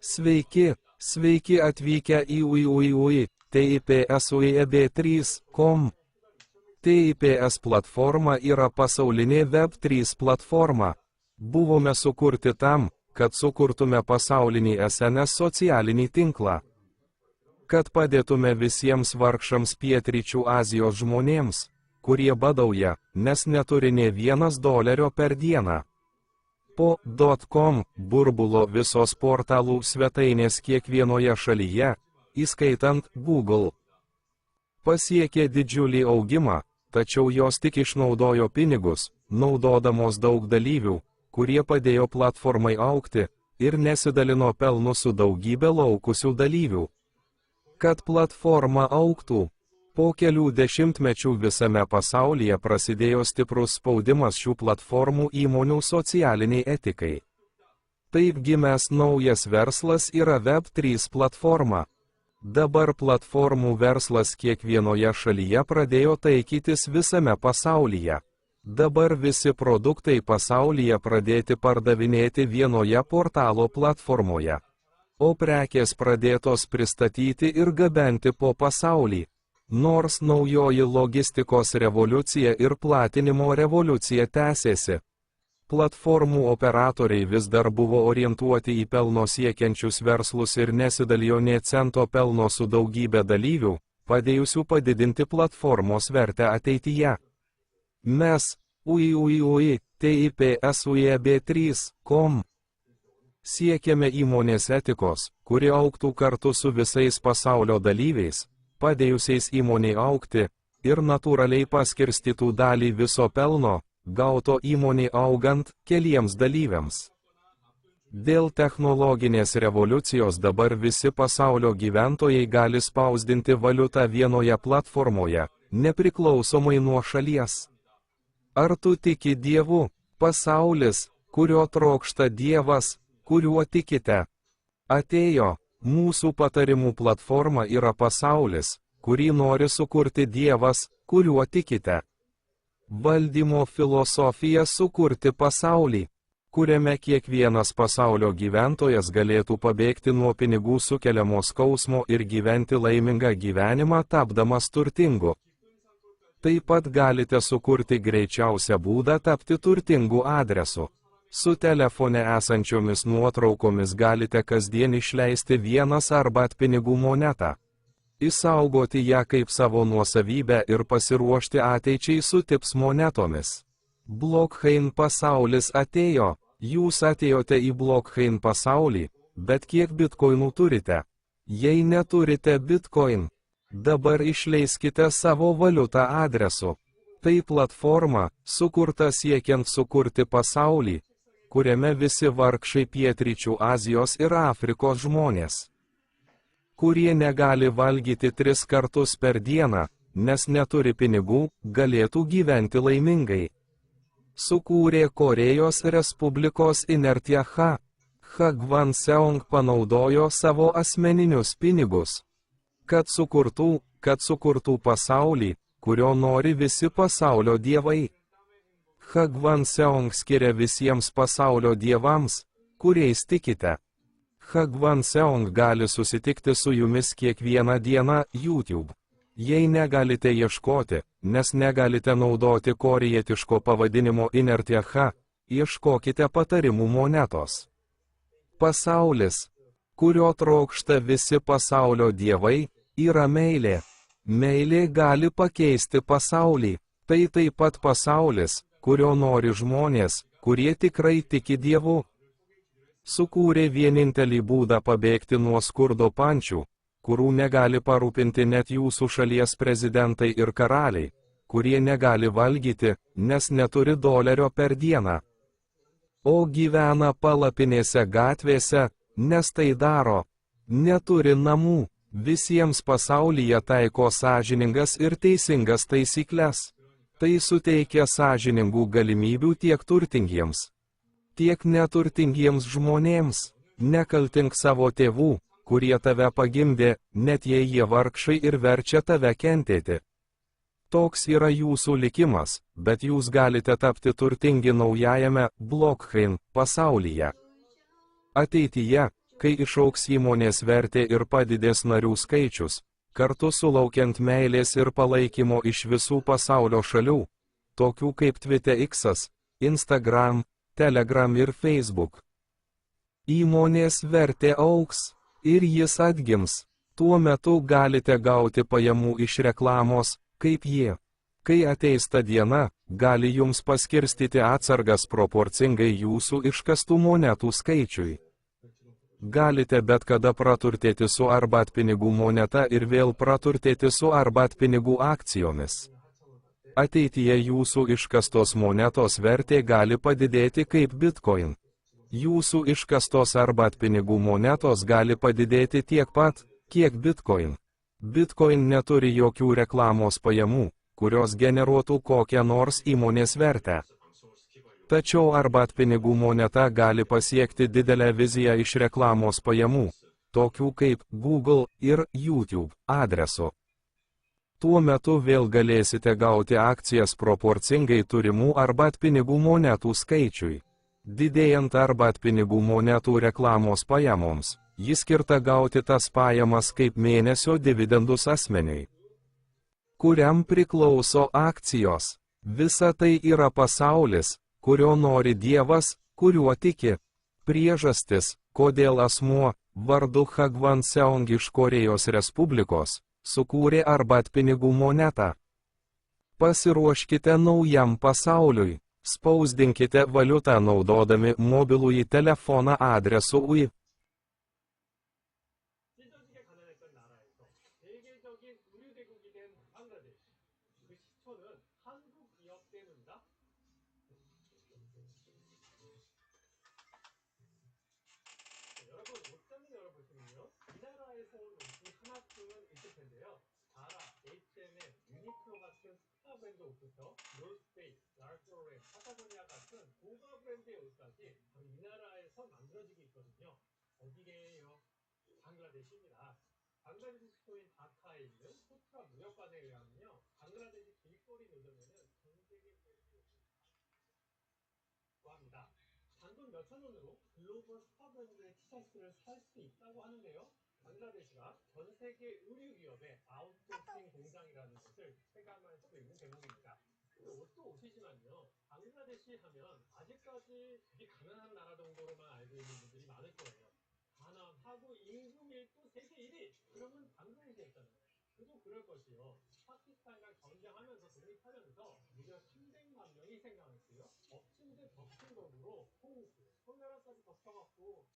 Sveiki atvykę į TIPS-UEB3.com. TIPS platforma yra pasaulinė Web3 platforma. Buvome sukurti tam, kad sukurtume pasaulinį SNS socialinį tinklą. Kad padėtume visiems vargšams Pietryčių Azijos žmonėms, kurie badauja, nes neturi nė $1 per dieną. Po .com burbulo visos portalų svetainės kiekvienoje šalyje, įskaitant Google, pasiekė didžiulį augimą, tačiau jos tik išnaudojo pinigus, naudodamos daug dalyvių, kurie padėjo platformai augti, ir nesidalino pelnu su daugybė laukusių dalyvių. Kad platforma augtų, po kelių dešimtmečių visame pasaulyje prasidėjo stiprus spaudimas šių platformų įmonių socialiniai etikai. Taip gimęs naujas verslas yra Web3 platforma. Dabar platformų verslas kiekvienoje šalyje pradėjo taikytis visame pasaulyje. Dabar visi produktai pasaulyje pradėti pardavinėti vienoje portalo platformoje. O prekės pradėtos pristatyti ir gabenti po pasaulį. Nors naujoji logistikos revoliucija ir platinimo revoliucija tęsėsi, platformų operatoriai vis dar buvo orientuoti į pelno siekiančius verslus ir nesidalijo nė cento pelno su daugybė dalyvių, padėjusių padidinti platformos vertę ateityje. Mes, TIPS-UEB3.com, siekiame įmonės etikos, kuri augtų kartu su visais pasaulio dalyviais, padėjusiais įmoniai augti, ir natūraliai paskirstytų dalį viso pelno, gauto įmoniai augant, keliems dalyviams. Dėl technologinės revoliucijos dabar visi pasaulio gyventojai gali spausdinti valiutą vienoje platformoje, nepriklausomai nuo šalies. Ar tu tiki Dievu, pasaulis, kurio trokšta Dievas, kuriuo tikite? Atėjo. Mūsų patarimų platforma yra pasaulis, kurį nori sukurti Dievas, kuriuo tikite. Valdymo filosofija sukurti pasaulį, kuriame kiekvienas pasaulio gyventojas galėtų pabėgti nuo pinigų sukeliamo skausmo ir gyventi laimingą gyvenimą tapdamas turtingu. Taip pat galite sukurti greičiausią būdą tapti turtingu adresu. Su telefone esančiomis nuotraukomis galite kasdien išleisti vienas arba pinigų monetą. Įsaugoti ją kaip savo nuosavybę ir pasiruošti ateičiai su TIPS monetomis. Blockchain pasaulis atėjo, jūs atėjote į blockchain pasaulį, bet kiek bitkoinų turite? Jei neturite bitcoin, dabar išleiskite savo valiutą adresu. Tai platforma, sukurta siekiant sukurti pasaulį, kuriame visi vargšai Pietryčių Azijos ir Afrikos žmonės, kurie negali valgyti 3 kartus per dieną, nes neturi pinigų, galėtų gyventi laimingai. Sukūrė Korėjos Respublikos inertiją Ha. Ha Gwanseong panaudojo savo asmeninius pinigus, kad sukurtų pasaulį, kurio nori visi pasaulio dievai. Ha Gwanseong skiria visiems pasaulio dievams, kuriais tikite. Ha Gwanseong gali susitikti su jumis kiekvieną dieną YouTube. Jei negalite ieškoti, nes negalite naudoti korėjietiško pavadinimo inertiją Ha, ieškokite patarimų monetos. Pasaulis, kurio trokšta visi pasaulio dievai, yra meilė. Meilė gali pakeisti pasaulį. Tai taip pat pasaulis, kurio nori žmonės, kurie tikrai tiki Dievu. Sukūrė vienintelį būdą pabėgti nuo skurdo pančių, kurių negali parūpinti net jūsų šalies prezidentai ir karaliai, kurie negali valgyti, nes neturi $1 per dieną. O gyvena palapinėse gatvėse, nes tai daro. Neturi namų, visiems pasaulyje taiko sąžiningas ir teisingas taisyklės. Tai suteikia sąžiningų galimybių tiek turtingiems, tiek neturtingiems žmonėms. Nekaltink savo tėvų, kurie tave pagimdė, net jei jie vargšai ir verčia tave kentėti. Toks yra jūsų likimas, bet jūs galite tapti turtingi naujajame blockchain pasaulyje. Ateityje, Kai išaugs įmonės vertė ir padidės narių skaičius, kartu sulaukiant meilės ir palaikymo iš visų pasaulio šalių, tokių kaip Twitter X, Instagram, Telegram ir Facebook. Įmonės vertė augs ir jis atgims. Tuo metu galite gauti pajamų iš reklamos, kaip jie. Kai ateis ta diena, gali jums paskirstyti atsargas proporcingai jūsų iškastų monetų skaičiui. Galite bet kada praturtėti su arbatpinigų moneta ir vėl praturtėti su arbatpinigų akcijomis. Ateityje jūsų iškastos monetos vertė gali padidėti kaip Bitcoin. Jūsų iškastos arbatpinigų monetos gali padidėti tiek pat, kiek Bitcoin. Bitcoin neturi jokių reklamos pajamų, kurios generuotų kokią nors įmonės vertę. Tačiau arbatpinigų moneta gali pasiekti didelę viziją iš reklamos pajamų, tokių kaip Google ir YouTube adresu. Tuo metu vėl galėsite gauti akcijas proporcingai turimų arbatpinigų monetų skaičiui. Didėjant arbatpinigų monetų reklamos pajamoms, ji skirta gauti tas pajamas kaip mėnesio dividendus asmeniui, kuriam priklauso akcijos. Visa tai yra pasaulis, kurio nori Dievas, kuriuo tiki. Priežastis, kodėl asmuo, vardu Hagvan Seong iš Korėjos Respublikos, sukūrė arbatpinigų monetą. Pasiruoškite naujam pasauliui. Spausdinkite valiutą naudodami mobilųjį telefoną adresu UI.